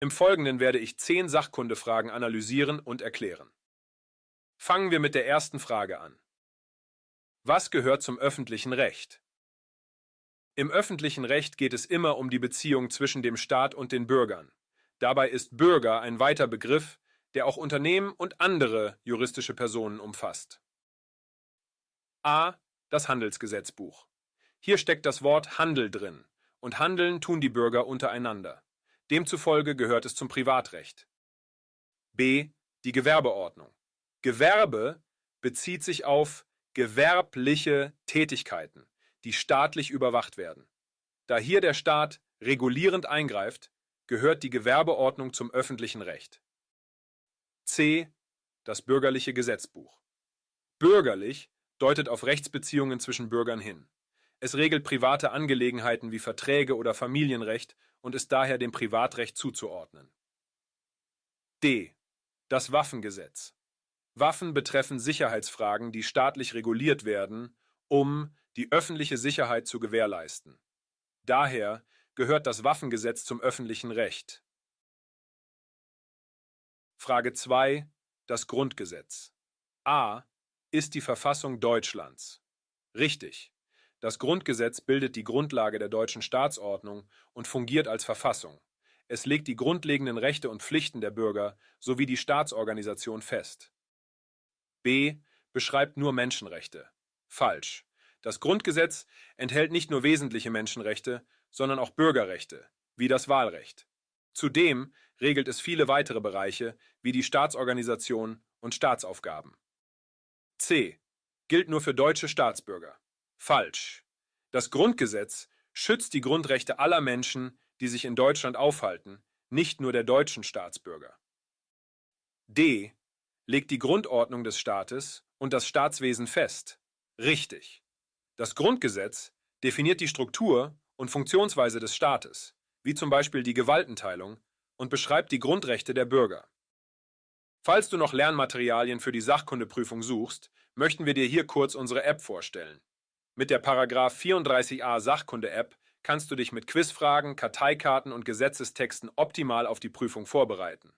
Im Folgenden werde ich 10 Sachkundefragen analysieren und erklären. Fangen wir mit der ersten Frage an. Was gehört zum öffentlichen Recht? Im öffentlichen Recht geht es immer um die Beziehung zwischen dem Staat und den Bürgern. Dabei ist Bürger ein weiter Begriff, der auch Unternehmen und andere juristische Personen umfasst. A. Das Handelsgesetzbuch. Hier steckt das Wort Handel drin, und handeln tun die Bürger untereinander. Demzufolge gehört es zum Privatrecht. B. Die Gewerbeordnung. Gewerbe bezieht sich auf gewerbliche Tätigkeiten, die staatlich überwacht werden. Da hier der Staat regulierend eingreift, gehört die Gewerbeordnung zum öffentlichen Recht. C. Das bürgerliche Gesetzbuch. Bürgerlich deutet auf Rechtsbeziehungen zwischen Bürgern hin. Es regelt private Angelegenheiten wie Verträge oder Familienrecht und ist daher dem Privatrecht zuzuordnen. D. Das Waffengesetz. Waffen betreffen Sicherheitsfragen, die staatlich reguliert werden, um die öffentliche Sicherheit zu gewährleisten. Daher gehört das Waffengesetz zum öffentlichen Recht. Frage 2. Das Grundgesetz. A. Ist die Verfassung Deutschlands. Richtig. Das Grundgesetz bildet die Grundlage der deutschen Staatsordnung und fungiert als Verfassung. Es legt die grundlegenden Rechte und Pflichten der Bürger sowie die Staatsorganisation fest. B. Beschreibt nur Menschenrechte. Falsch. Das Grundgesetz enthält nicht nur wesentliche Menschenrechte, sondern auch Bürgerrechte, wie das Wahlrecht. Zudem regelt es viele weitere Bereiche, wie die Staatsorganisation und Staatsaufgaben. C. Gilt nur für deutsche Staatsbürger. Falsch. Das Grundgesetz schützt die Grundrechte aller Menschen, die sich in Deutschland aufhalten, nicht nur der deutschen Staatsbürger. D. Legt die Grundordnung des Staates und das Staatswesen fest. Richtig. Das Grundgesetz definiert die Struktur und Funktionsweise des Staates, wie zum Beispiel die Gewaltenteilung, und beschreibt die Grundrechte der Bürger. Falls du noch Lernmaterialien für die Sachkundeprüfung suchst, möchten wir dir hier kurz unsere App vorstellen. Mit der Paragraph 34a Sachkunde-App kannst du dich mit Quizfragen, Karteikarten und Gesetzestexten optimal auf die Prüfung vorbereiten.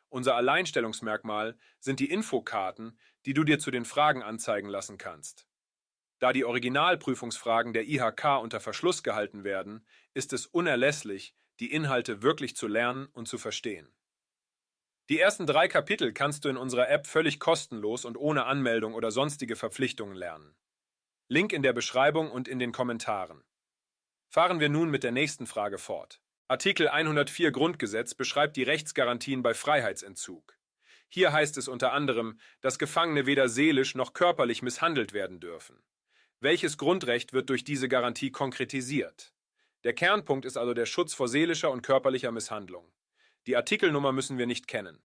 Unser Alleinstellungsmerkmal sind die Infokarten, die du dir zu den Fragen anzeigen lassen kannst. Da die Originalprüfungsfragen der IHK unter Verschluss gehalten werden, ist es unerlässlich, die Inhalte wirklich zu lernen und zu verstehen. Die ersten 3 Kapitel kannst du in unserer App völlig kostenlos und ohne Anmeldung oder sonstige Verpflichtungen lernen. Link in der Beschreibung und in den Kommentaren. Fahren wir nun mit der nächsten Frage fort. Artikel 104 Grundgesetz beschreibt die Rechtsgarantien bei Freiheitsentzug. Hier heißt es unter anderem, dass Gefangene weder seelisch noch körperlich misshandelt werden dürfen. Welches Grundrecht wird durch diese Garantie konkretisiert? Der Kernpunkt ist also der Schutz vor seelischer und körperlicher Misshandlung. Die Artikelnummer müssen wir nicht kennen.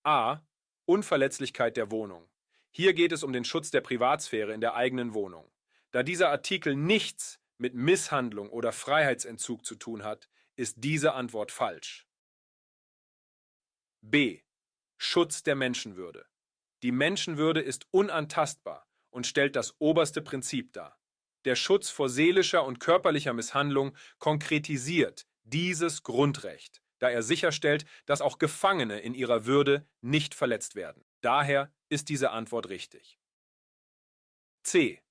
A. Unverletzlichkeit der Wohnung. Hier geht es um den Schutz der Privatsphäre in der eigenen Wohnung. Da dieser Artikel nichts mit Misshandlung oder Freiheitsentzug zu tun hat, ist diese Antwort falsch. B. Schutz der Menschenwürde. Die Menschenwürde ist unantastbar und stellt das oberste Prinzip dar. Der Schutz vor seelischer und körperlicher Misshandlung konkretisiert dieses Grundrecht, da er sicherstellt, dass auch Gefangene in ihrer Würde nicht verletzt werden. Daher ist diese Antwort richtig. C.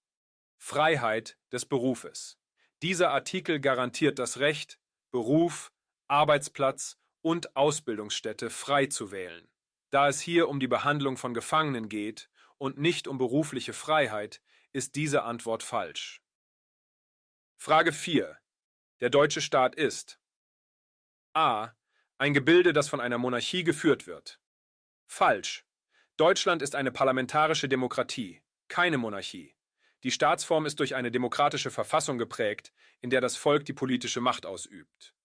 Freiheit des Berufes. Dieser Artikel garantiert das Recht, Beruf, Arbeitsplatz und Ausbildungsstätte frei zu wählen. Da es hier um die Behandlung von Gefangenen geht und nicht um berufliche Freiheit, ist diese Antwort falsch. Frage 4. Der deutsche Staat ist A. Ein Gebilde, das von einer Monarchie geführt wird. Falsch. Deutschland ist eine parlamentarische Demokratie, keine Monarchie. Die Staatsform ist durch eine demokratische Verfassung geprägt, in der das Volk die politische Macht ausübt.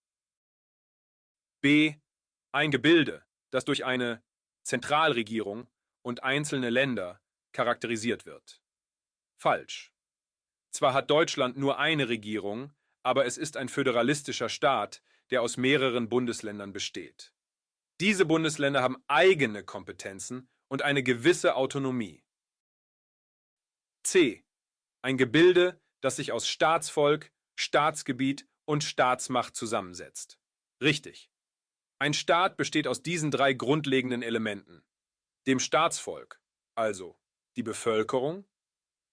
B. Ein Gebilde, das durch eine Zentralregierung und einzelne Länder charakterisiert wird. Falsch. Zwar hat Deutschland nur eine Regierung, aber es ist ein föderalistischer Staat, der aus mehreren Bundesländern besteht. Diese Bundesländer haben eigene Kompetenzen und eine gewisse Autonomie. C. Ein Gebilde, das sich aus Staatsvolk, Staatsgebiet und Staatsmacht zusammensetzt. Richtig. Ein Staat besteht aus diesen drei grundlegenden Elementen: dem Staatsvolk, also die Bevölkerung,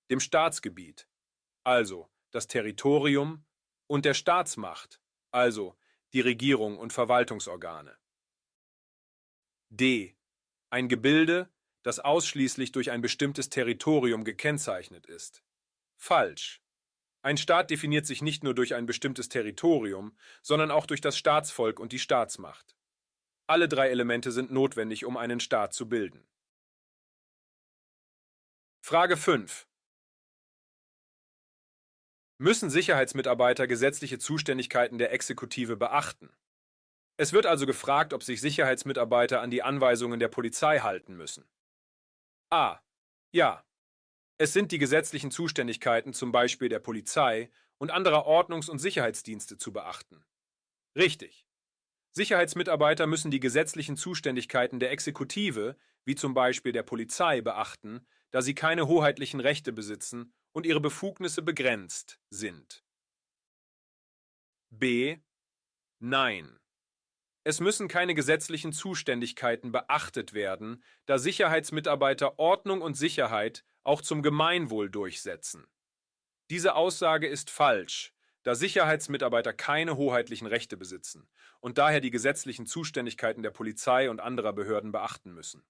dem Staatsgebiet, also das Territorium, und der Staatsmacht, also die Regierung und Verwaltungsorgane. D. Ein Gebilde, das ausschließlich durch ein bestimmtes Territorium gekennzeichnet ist. Falsch. Ein Staat definiert sich nicht nur durch ein bestimmtes Territorium, sondern auch durch das Staatsvolk und die Staatsmacht. Alle drei Elemente sind notwendig, um einen Staat zu bilden. Frage 5. Müssen Sicherheitsmitarbeiter gesetzliche Zuständigkeiten der Exekutive beachten? Es wird also gefragt, ob sich Sicherheitsmitarbeiter an die Anweisungen der Polizei halten müssen. A. Ja. Es sind die gesetzlichen Zuständigkeiten, zum Beispiel der Polizei und anderer Ordnungs- und Sicherheitsdienste, zu beachten. Richtig. Sicherheitsmitarbeiter müssen die gesetzlichen Zuständigkeiten der Exekutive, wie zum Beispiel der Polizei, beachten, da sie keine hoheitlichen Rechte besitzen und ihre Befugnisse begrenzt sind. B. Nein. Es müssen keine gesetzlichen Zuständigkeiten beachtet werden, da Sicherheitsmitarbeiter Ordnung und Sicherheit auch zum Gemeinwohl durchsetzen. Diese Aussage ist falsch, da Sicherheitsmitarbeiter keine hoheitlichen Rechte besitzen und daher die gesetzlichen Zuständigkeiten der Polizei und anderer Behörden beachten müssen.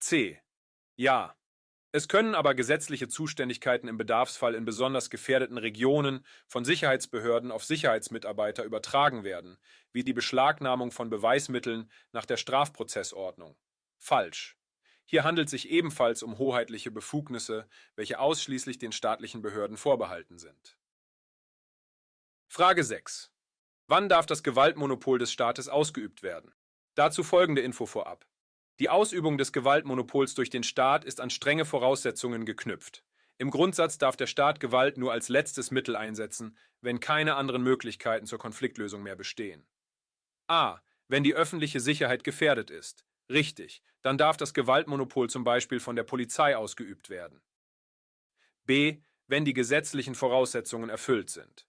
C. Ja. Es können aber gesetzliche Zuständigkeiten im Bedarfsfall in besonders gefährdeten Regionen von Sicherheitsbehörden auf Sicherheitsmitarbeiter übertragen werden, wie die Beschlagnahmung von Beweismitteln nach der Strafprozessordnung. Falsch. Hier handelt es sich ebenfalls um hoheitliche Befugnisse, welche ausschließlich den staatlichen Behörden vorbehalten sind. Frage 6. Wann darf das Gewaltmonopol des Staates ausgeübt werden? Dazu folgende Info vorab. Die Ausübung des Gewaltmonopols durch den Staat ist an strenge Voraussetzungen geknüpft. Im Grundsatz darf der Staat Gewalt nur als letztes Mittel einsetzen, wenn keine anderen Möglichkeiten zur Konfliktlösung mehr bestehen. A. Wenn die öffentliche Sicherheit gefährdet ist. Richtig, dann darf das Gewaltmonopol zum Beispiel von der Polizei ausgeübt werden. B. Wenn die gesetzlichen Voraussetzungen erfüllt sind.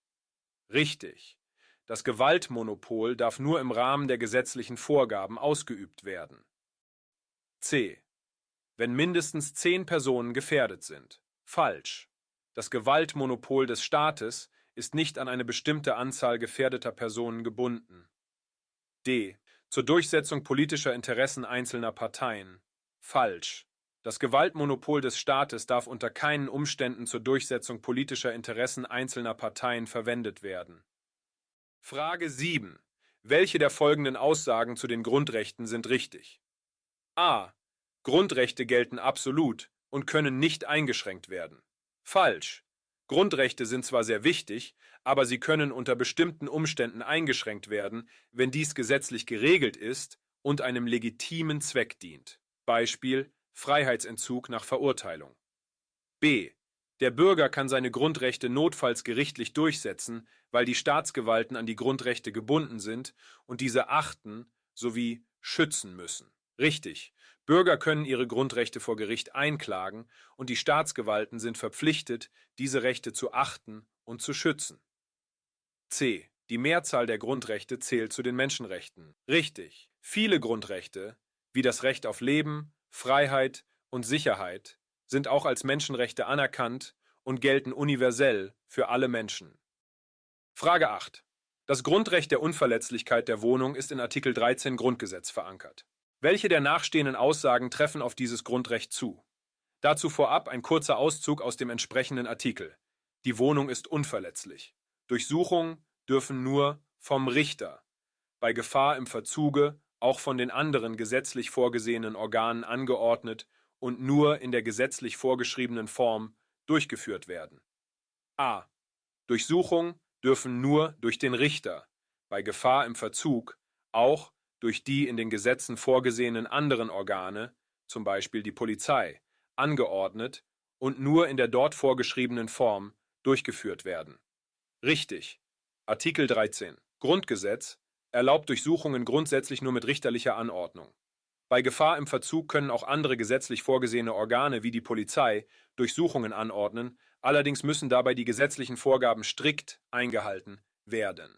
Richtig. Das Gewaltmonopol darf nur im Rahmen der gesetzlichen Vorgaben ausgeübt werden. C. Wenn mindestens 10 Personen gefährdet sind. Falsch. Das Gewaltmonopol des Staates ist nicht an eine bestimmte Anzahl gefährdeter Personen gebunden. D. Zur Durchsetzung politischer Interessen einzelner Parteien. Falsch. Das Gewaltmonopol des Staates darf unter keinen Umständen zur Durchsetzung politischer Interessen einzelner Parteien verwendet werden. Frage 7. Welche der folgenden Aussagen zu den Grundrechten sind richtig? A. Grundrechte gelten absolut und können nicht eingeschränkt werden. Falsch. Grundrechte sind zwar sehr wichtig, aber sie können unter bestimmten Umständen eingeschränkt werden, wenn dies gesetzlich geregelt ist und einem legitimen Zweck dient. Beispiel: Freiheitsentzug nach Verurteilung. B. Der Bürger kann seine Grundrechte notfalls gerichtlich durchsetzen, weil die Staatsgewalten an die Grundrechte gebunden sind und diese achten sowie schützen müssen. Richtig. Bürger können ihre Grundrechte vor Gericht einklagen und die Staatsgewalten sind verpflichtet, diese Rechte zu achten und zu schützen. C. Die Mehrzahl der Grundrechte zählt zu den Menschenrechten. Richtig. Viele Grundrechte, wie das Recht auf Leben, Freiheit und Sicherheit, sind auch als Menschenrechte anerkannt und gelten universell für alle Menschen. Frage 8. Das Grundrecht der Unverletzlichkeit der Wohnung ist in Artikel 13 Grundgesetz verankert. Welche der nachstehenden Aussagen treffen auf dieses Grundrecht zu? Dazu vorab ein kurzer Auszug aus dem entsprechenden Artikel. Die Wohnung ist unverletzlich. Durchsuchungen dürfen nur vom Richter, bei Gefahr im Verzuge auch von den anderen gesetzlich vorgesehenen Organen angeordnet und nur in der gesetzlich vorgeschriebenen Form durchgeführt werden. A. Durchsuchungen dürfen nur durch den Richter, bei Gefahr im Verzug auch durch die in den Gesetzen vorgesehenen anderen Organe, zum Beispiel die Polizei, angeordnet und nur in der dort vorgeschriebenen Form durchgeführt werden. Richtig. Artikel 13 Grundgesetz erlaubt Durchsuchungen grundsätzlich nur mit richterlicher Anordnung. Bei Gefahr im Verzug können auch andere gesetzlich vorgesehene Organe wie die Polizei Durchsuchungen anordnen, allerdings müssen dabei die gesetzlichen Vorgaben strikt eingehalten werden.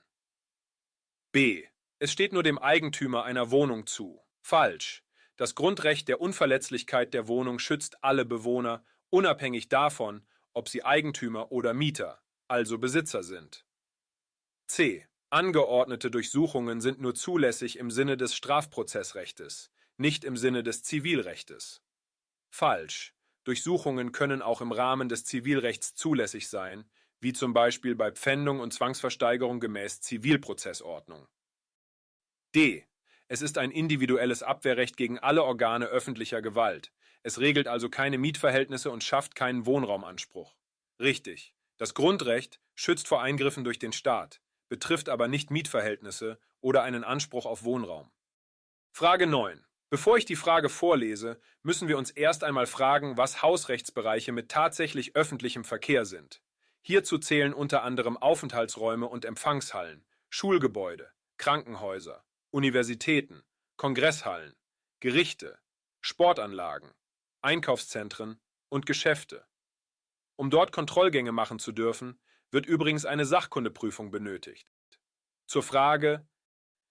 B. Es steht nur dem Eigentümer einer Wohnung zu. Falsch. Das Grundrecht der Unverletzlichkeit der Wohnung schützt alle Bewohner, unabhängig davon, ob sie Eigentümer oder Mieter, also Besitzer sind. C. Angeordnete Durchsuchungen sind nur zulässig im Sinne des Strafprozessrechtes, nicht im Sinne des Zivilrechtes. Falsch. Durchsuchungen können auch im Rahmen des Zivilrechts zulässig sein, wie zum Beispiel bei Pfändung und Zwangsversteigerung gemäß Zivilprozessordnung. D. Es ist ein individuelles Abwehrrecht gegen alle Organe öffentlicher Gewalt. Es regelt also keine Mietverhältnisse und schafft keinen Wohnraumanspruch. Richtig. Das Grundrecht schützt vor Eingriffen durch den Staat, betrifft aber nicht Mietverhältnisse oder einen Anspruch auf Wohnraum. Frage 9. Bevor ich die Frage vorlese, müssen wir uns erst einmal fragen, was Hausrechtsbereiche mit tatsächlich öffentlichem Verkehr sind. Hierzu zählen unter anderem Aufenthaltsräume und Empfangshallen, Schulgebäude, Krankenhäuser, Universitäten, Kongresshallen, Gerichte, Sportanlagen, Einkaufszentren und Geschäfte. Um dort Kontrollgänge machen zu dürfen, wird übrigens eine Sachkundeprüfung benötigt. Zur Frage: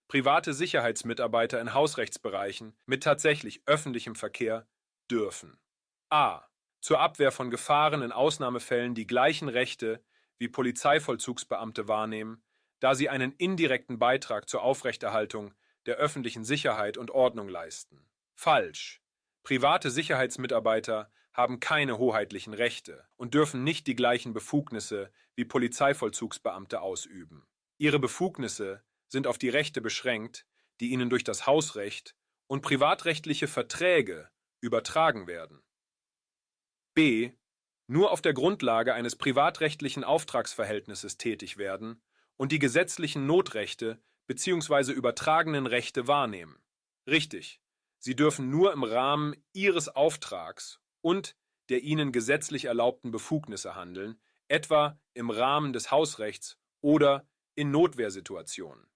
Private Sicherheitsmitarbeiter in Hausrechtsbereichen mit tatsächlich öffentlichem Verkehr dürfen a. Zur Abwehr von Gefahren in Ausnahmefällen die gleichen Rechte wie Polizeivollzugsbeamte wahrnehmen, da sie einen indirekten Beitrag zur Aufrechterhaltung der öffentlichen Sicherheit und Ordnung leisten. Falsch. Private Sicherheitsmitarbeiter haben keine hoheitlichen Rechte und dürfen nicht die gleichen Befugnisse wie Polizeivollzugsbeamte ausüben. Ihre Befugnisse sind auf die Rechte beschränkt, die ihnen durch das Hausrecht und privatrechtliche Verträge übertragen werden. b. Nur auf der Grundlage eines privatrechtlichen Auftragsverhältnisses tätig werden und die gesetzlichen Notrechte bzw. übertragenen Rechte wahrnehmen. Richtig, sie dürfen nur im Rahmen ihres Auftrags und der ihnen gesetzlich erlaubten Befugnisse handeln, etwa im Rahmen des Hausrechts oder in Notwehrsituationen.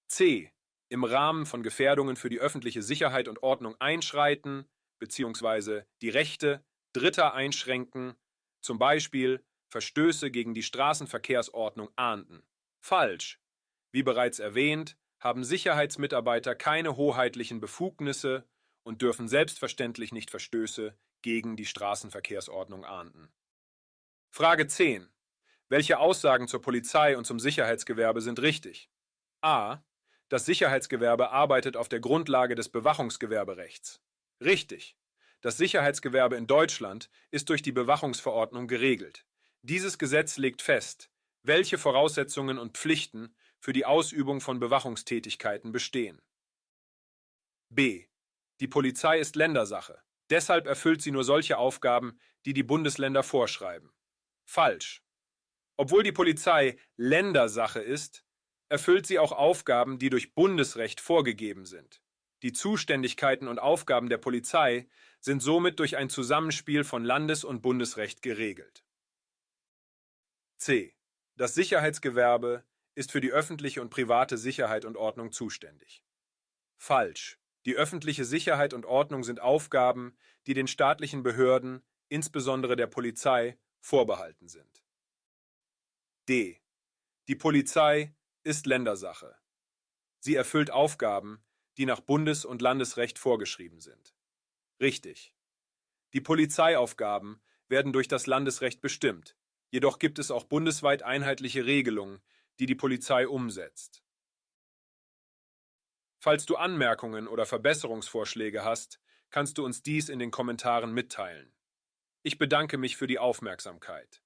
C. Im Rahmen von Gefährdungen für die öffentliche Sicherheit und Ordnung einschreiten bzw. die Rechte Dritter einschränken, zum Beispiel Verstöße gegen die Straßenverkehrsordnung ahnden. Falsch. Wie bereits erwähnt, haben Sicherheitsmitarbeiter keine hoheitlichen Befugnisse und dürfen selbstverständlich nicht Verstöße gegen die Straßenverkehrsordnung ahnden. Frage 10. Welche Aussagen zur Polizei und zum Sicherheitsgewerbe sind richtig? A. Das Sicherheitsgewerbe arbeitet auf der Grundlage des Bewachungsgewerberechts. Richtig. Das Sicherheitsgewerbe in Deutschland ist durch die Bewachungsverordnung geregelt. Dieses Gesetz legt fest, welche Voraussetzungen und Pflichten für die Ausübung von Bewachungstätigkeiten bestehen. B. Die Polizei ist Ländersache. Deshalb erfüllt sie nur solche Aufgaben, die die Bundesländer vorschreiben. Falsch. Obwohl die Polizei Ländersache ist, erfüllt sie auch Aufgaben, die durch Bundesrecht vorgegeben sind. Die Zuständigkeiten und Aufgaben der Polizei sind somit durch ein Zusammenspiel von Landes- und Bundesrecht geregelt. C. Das Sicherheitsgewerbe ist für die öffentliche und private Sicherheit und Ordnung zuständig. Falsch. Die öffentliche Sicherheit und Ordnung sind Aufgaben, die den staatlichen Behörden, insbesondere der Polizei, vorbehalten sind. D. Die Polizei ist Ländersache. Sie erfüllt Aufgaben, die nach Bundes- und Landesrecht vorgeschrieben sind. Richtig. Die Polizeiaufgaben werden durch das Landesrecht bestimmt, jedoch gibt es auch bundesweit einheitliche Regelungen, die die Polizei umsetzt. Falls du Anmerkungen oder Verbesserungsvorschläge hast, kannst du uns dies in den Kommentaren mitteilen. Ich bedanke mich für die Aufmerksamkeit.